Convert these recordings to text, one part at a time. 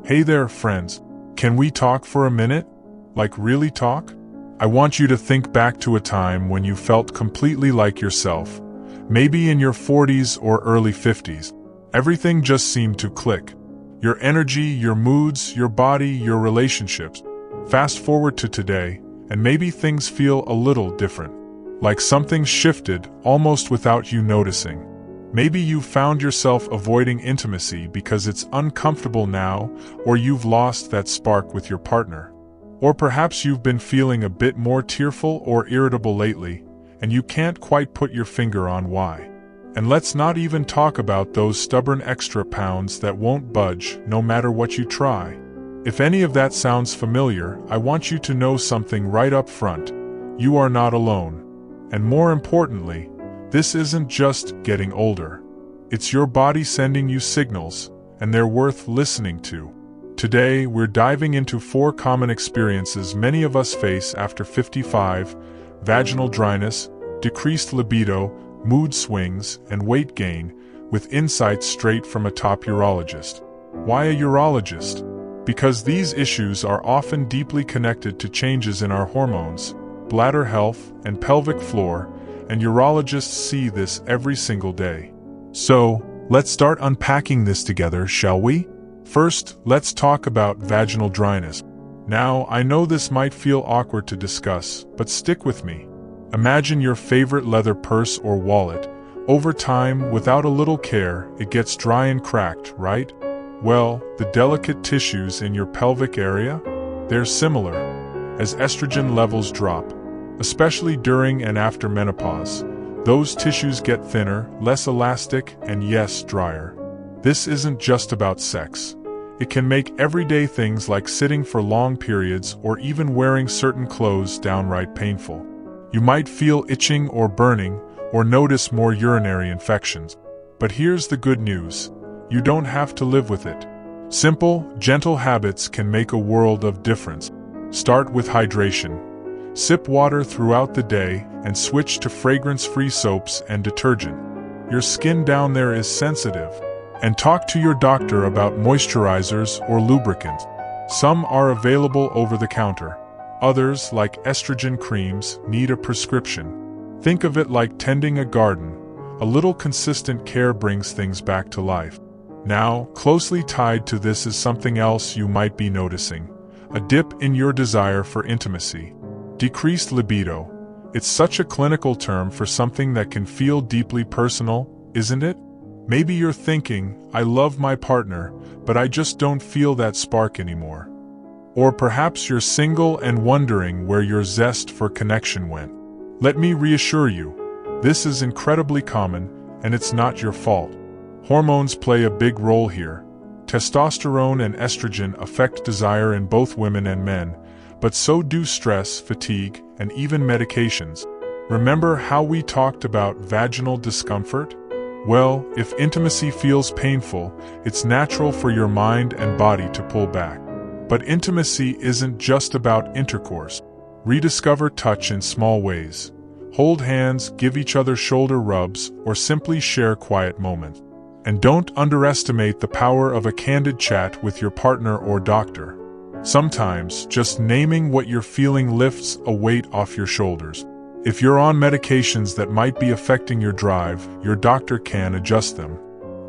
Hey there, friends. Can we talk for a minute? Like really talk? I want you to think back to a time when you felt completely like yourself. Maybe in your 40s or early 50s. Everything just seemed to click. Your energy, your moods, your body, your relationships. Fast forward to today, and maybe things feel a little different. Like something shifted almost without you noticing. Maybe you found yourself avoiding intimacy because it's uncomfortable now, or you've lost that spark with your partner. Or perhaps you've been feeling a bit more tearful or irritable lately, and you can't quite put your finger on why. And let's not even talk about those stubborn extra pounds that won't budge no matter what you try. If any of that sounds familiar, I want you to know something right up front. You are not alone. And more importantly, this isn't just getting older. It's your body sending you signals, and they're worth listening to. Today, we're diving into 4 common experiences many of us face after 55: vaginal dryness, decreased libido, mood swings, and weight gain, with insights straight from a top urologist. Why a urologist? Because these issues are often deeply connected to changes in our hormones, bladder health, and pelvic floor, and urologists see this every single day. So, let's start unpacking this together, shall we? First, let's talk about vaginal dryness. Now, I know this might feel awkward to discuss, but stick with me. Imagine your favorite leather purse or wallet. Over time, without a little care, it gets dry and cracked, right? Well, the delicate tissues in your pelvic area? They're similar. As estrogen levels drop, especially during and after menopause, those tissues get thinner, less elastic, and yes, drier. This isn't just about sex. It can make everyday things like sitting for long periods or even wearing certain clothes downright painful. You might feel itching or burning, or notice more urinary infections. But here's the good news. You don't have to live with it. Simple, gentle habits can make a world of difference. Start with hydration. Sip water throughout the day and switch to fragrance-free soaps and detergent. Your skin down there is sensitive. And talk to your doctor about moisturizers or lubricants. Some are available over the counter. Others, like estrogen creams, need a prescription. Think of it like tending a garden. A little consistent care brings things back to life. Now, closely tied to this is something else you might be noticing. A dip in your desire for intimacy. Decreased libido. It's such a clinical term for something that can feel deeply personal, isn't it? Maybe you're thinking, I love my partner, but I just don't feel that spark anymore. Or perhaps you're single and wondering where your zest for connection went. Let me reassure you, this is incredibly common, and it's not your fault. Hormones play a big role here. Testosterone and estrogen affect desire in both women and men, but so do stress, fatigue, and even medications. Remember how we talked about vaginal discomfort? Well, if intimacy feels painful, it's natural for your mind and body to pull back. But intimacy isn't just about intercourse. Rediscover touch in small ways. Hold hands, give each other shoulder rubs, or simply share quiet moments. And don't underestimate the power of a candid chat with your partner or doctor. Sometimes, just naming what you're feeling lifts a weight off your shoulders. If you're on medications that might be affecting your drive, your doctor can adjust them.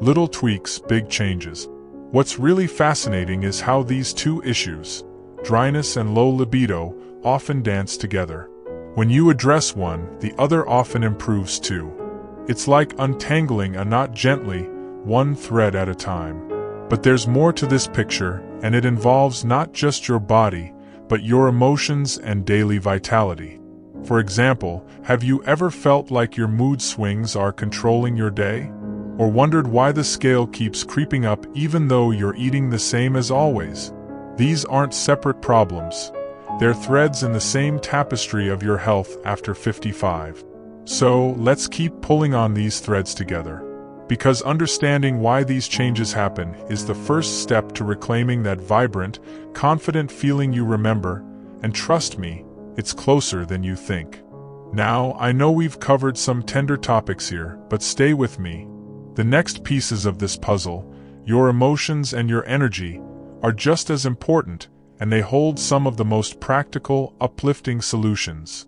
Little tweaks, big changes. What's really fascinating is how these two issues, dryness and low libido, often dance together. When you address one, the other often improves too. It's like untangling a knot gently, one thread at a time. But there's more to this picture, and it involves not just your body, but your emotions and daily vitality. For example, have you ever felt like your mood swings are controlling your day? Or wondered why the scale keeps creeping up even though you're eating the same as always? These aren't separate problems. They're threads in the same tapestry of your health after 55. So, let's keep pulling on these threads together. Because understanding why these changes happen is the first step to reclaiming that vibrant, confident feeling you remember, and trust me, it's closer than you think. Now, I know we've covered some tender topics here, but stay with me. The next pieces of this puzzle, your emotions and your energy, are just as important, and they hold some of the most practical, uplifting solutions.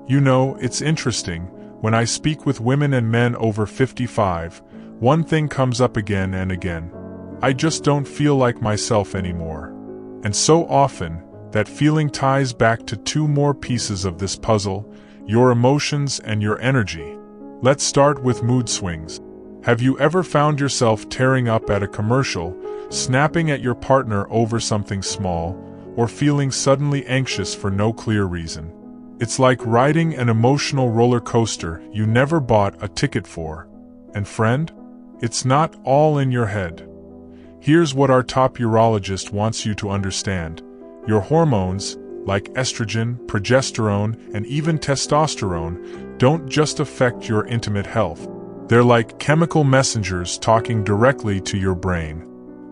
You know, it's interesting, when I speak with women and men over 55, one thing comes up again and again. I just don't feel like myself anymore. And so often, that feeling ties back to two more pieces of this puzzle: your emotions and your energy. Let's start with mood swings. Have you ever found yourself tearing up at a commercial, snapping at your partner over something small, or feeling suddenly anxious for no clear reason? It's like riding an emotional roller coaster you never bought a ticket for. And friend, it's not all in your head. Here's what our top urologist wants you to understand. Your hormones, like estrogen, progesterone, and even testosterone, don't just affect your intimate health. They're like chemical messengers talking directly to your brain.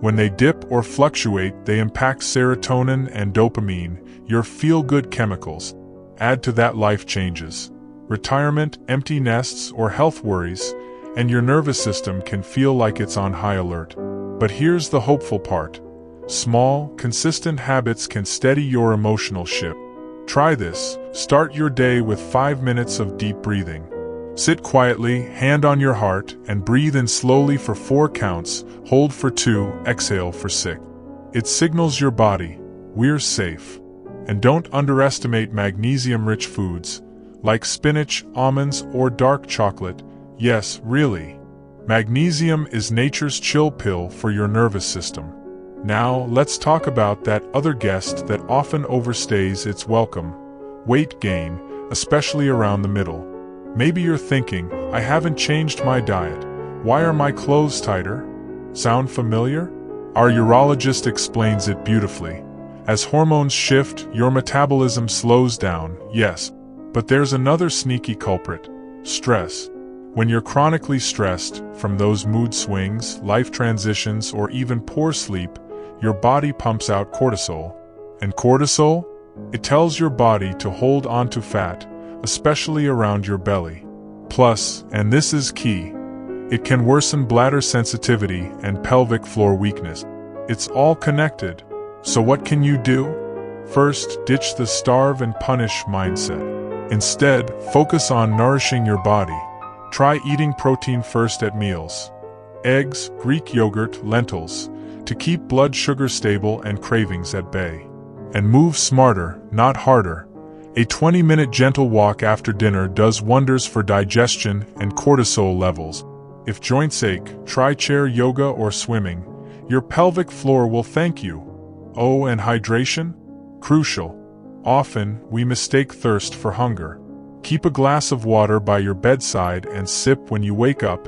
When they dip or fluctuate, they impact serotonin and dopamine, your feel-good chemicals. Add to that life changes, retirement, empty nests, or health worries, and your nervous system can feel like it's on high alert. But here's the hopeful part. Small, consistent habits can steady your emotional ship. Try this. Start your day with 5 minutes of deep breathing. Sit quietly, hand on your heart, and breathe in slowly for 4 counts, hold for 2, exhale for 6. It signals your body, we're safe. And don't underestimate magnesium-rich foods, like spinach, almonds, or dark chocolate. Yes, really. Magnesium is nature's chill pill for your nervous system. Now, let's talk about that other guest that often overstays its welcome: weight gain, especially around the middle. Maybe you're thinking, I haven't changed my diet. Why are my clothes tighter? Sound familiar? Our urologist explains it beautifully. As hormones shift, your metabolism slows down, yes. But there's another sneaky culprit: stress. When you're chronically stressed, from those mood swings, life transitions, or even poor sleep, your body pumps out cortisol. And cortisol? It tells your body to hold on to fat, especially around your belly. Plus, and this is key, it can worsen bladder sensitivity and pelvic floor weakness. It's all connected. So what can you do? First, ditch the starve and punish mindset. Instead, focus on nourishing your body. Try eating protein first at meals. Eggs, Greek yogurt, lentils, to keep blood sugar stable and cravings at bay. And move smarter, not harder. A 20-minute gentle walk after dinner does wonders for digestion and cortisol levels. If joints ache, try chair yoga or swimming. Your pelvic floor will thank you. Oh, and hydration? Crucial. Often, we mistake thirst for hunger. Keep a glass of water by your bedside and sip when you wake up.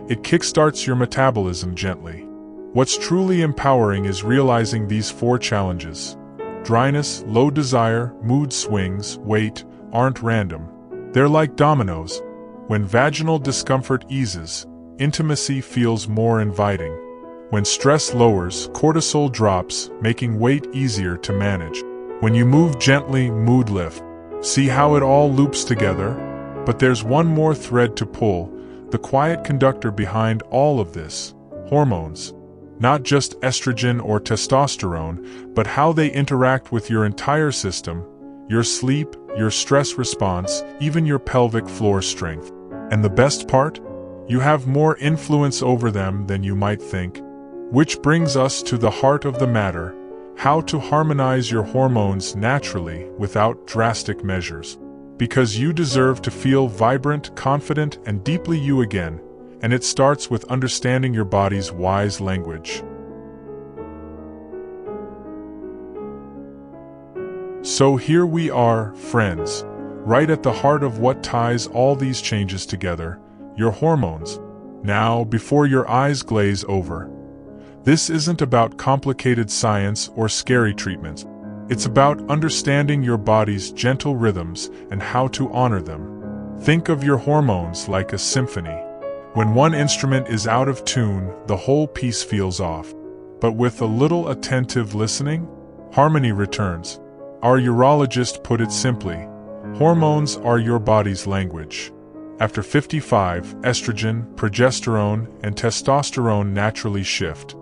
It kickstarts your metabolism gently. What's truly empowering is realizing these 4 challenges. Dryness, low desire, mood swings, weight, aren't random. They're like dominoes. When vaginal discomfort eases, intimacy feels more inviting. When stress lowers, cortisol drops, making weight easier to manage. When you move gently, mood lift. See how it all loops together? But there's one more thread to pull, the quiet conductor behind all of this: hormones. Not just estrogen or testosterone, but how they interact with your entire system, your sleep, your stress response, even your pelvic floor strength. And the best part? You have more influence over them than you might think. Which brings us to the heart of the matter: how to harmonize your hormones naturally without drastic measures. Because you deserve to feel vibrant, confident, and deeply you again, and it starts with understanding your body's wise language. So here we are, friends, right at the heart of what ties all these changes together: your hormones. Now, before your eyes glaze over, this isn't about complicated science or scary treatments. It's about understanding your body's gentle rhythms and how to honor them. Think of your hormones like a symphony. When one instrument is out of tune, the whole piece feels off. But with a little attentive listening, harmony returns. Our urologist put it simply: hormones are your body's language. After 55, estrogen, progesterone, and testosterone naturally shift.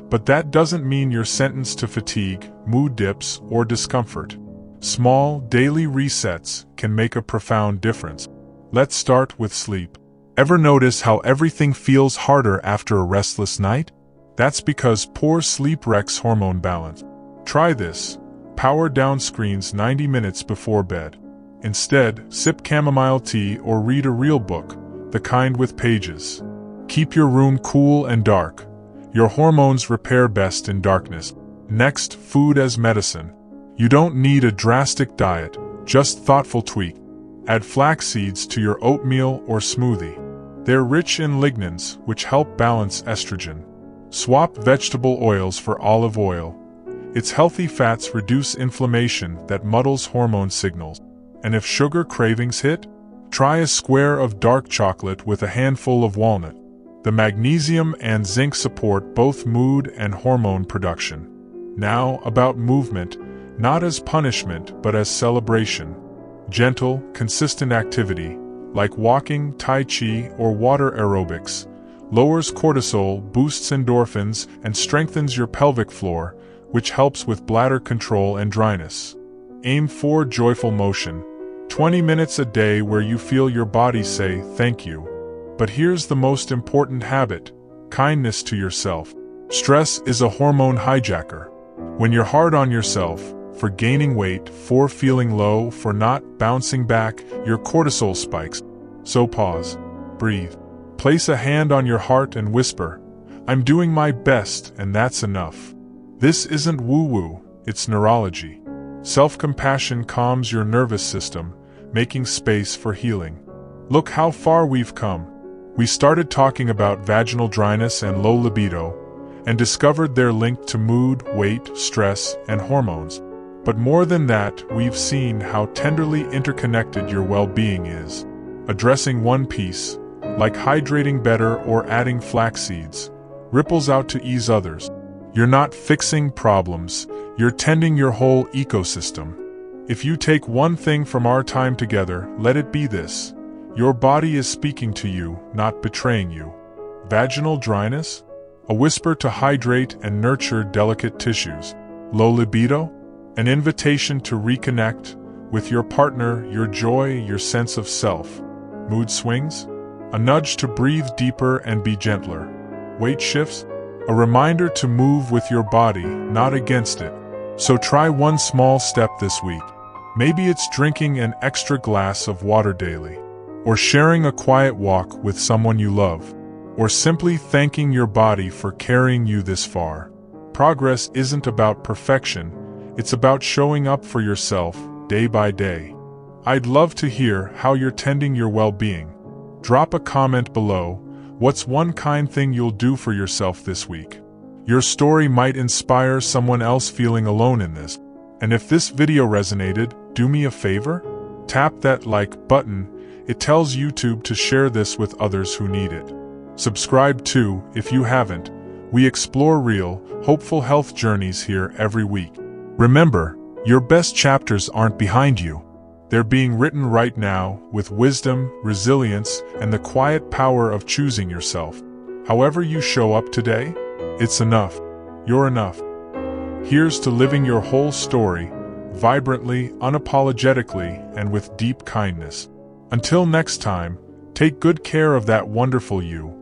But that doesn't mean you're sentenced to fatigue, mood dips, or discomfort. Small, daily resets can make a profound difference. Let's start with sleep. Ever notice how everything feels harder after a restless night? That's because poor sleep wrecks hormone balance. Try this. Power down screens 90 minutes before bed. Instead, sip chamomile tea or read a real book, the kind with pages. Keep your room cool and dark. Your hormones repair best in darkness. Next, food as medicine. You don't need a drastic diet, just thoughtful tweak. Add flax seeds to your oatmeal or smoothie. They're rich in lignans, which help balance estrogen. Swap vegetable oils for olive oil. Its healthy fats reduce inflammation that muddles hormone signals. And if sugar cravings hit, try a square of dark chocolate with a handful of walnut. The magnesium and zinc support both mood and hormone production. Now, about movement, not as punishment but as celebration. Gentle, consistent activity, like walking, tai chi, or water aerobics, lowers cortisol, boosts endorphins, and strengthens your pelvic floor, which helps with bladder control and dryness. Aim for joyful motion. 20 minutes a day where you feel your body say thank you. But here's the most important habit: kindness to yourself. Stress is a hormone hijacker. When you're hard on yourself, for gaining weight, for feeling low, for not bouncing back, your cortisol spikes. So pause. Breathe. Place a hand on your heart and whisper, "I'm doing my best, and that's enough." This isn't woo-woo, it's neurology. Self-compassion calms your nervous system, making space for healing. Look how far we've come. We started talking about vaginal dryness and low libido, and discovered their link to mood, weight, stress, and hormones. But more than that, we've seen how tenderly interconnected your well-being is. Addressing one piece, like hydrating better or adding flax seeds, ripples out to ease others. You're not fixing problems, you're tending your whole ecosystem. If you take one thing from our time together, let it be this: your body is speaking to you, not betraying you. Vaginal dryness? A whisper to hydrate and nurture delicate tissues. Low libido? An invitation to reconnect with your partner, your joy, your sense of self. Mood swings? A nudge to breathe deeper and be gentler. Weight shifts? A reminder to move with your body, not against it. So try one small step this week. Maybe it's drinking an extra glass of water daily, or sharing a quiet walk with someone you love, or simply thanking your body for carrying you this far. Progress isn't about perfection, it's about showing up for yourself, day by day. I'd love to hear how you're tending your well-being. Drop a comment below. What's one kind thing you'll do for yourself this week? Your story might inspire someone else feeling alone in this. And if this video resonated, do me a favor? Tap that like button. It tells YouTube to share this with others who need it. Subscribe too, if you haven't. We explore real, hopeful health journeys here every week. Remember, your best chapters aren't behind you. They're being written right now, with wisdom, resilience, and the quiet power of choosing yourself. However you show up today, it's enough. You're enough. Here's to living your whole story, vibrantly, unapologetically, and with deep kindness. Until next time, take good care of that wonderful you.